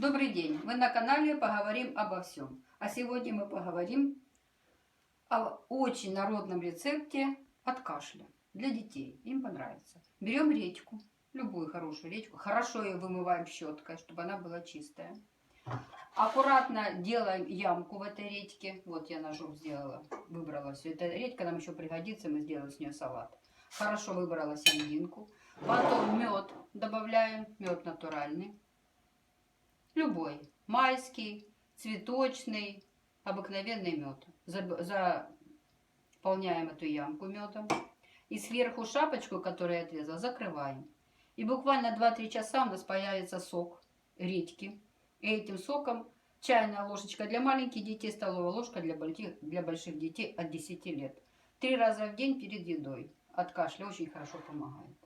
Добрый день! Вы на канале «Поговорим обо всем». А сегодня мы поговорим о очень народном рецепте от кашля для детей. Им понравится. Берем редьку, любую хорошую редьку. Хорошо ее вымываем щеткой, чтобы она была чистая. Аккуратно делаем ямку в этой редьке. Вот я ножом сделала, выбрала все. Эта редька нам еще пригодится, мы сделаем с нее салат. Хорошо выбрала серединку. Потом мед добавляем, мед натуральный. Любой. Майский, цветочный, обыкновенный мед. Заполняем эту ямку медом. И сверху шапочку, которую я отрезала, закрываем. И буквально 2-3 часа у нас появится сок редьки. И этим соком чайная ложечка для маленьких детей, столовая ложка для больших детей от 10 лет. 3 раза в день перед едой. От кашля очень хорошо помогает.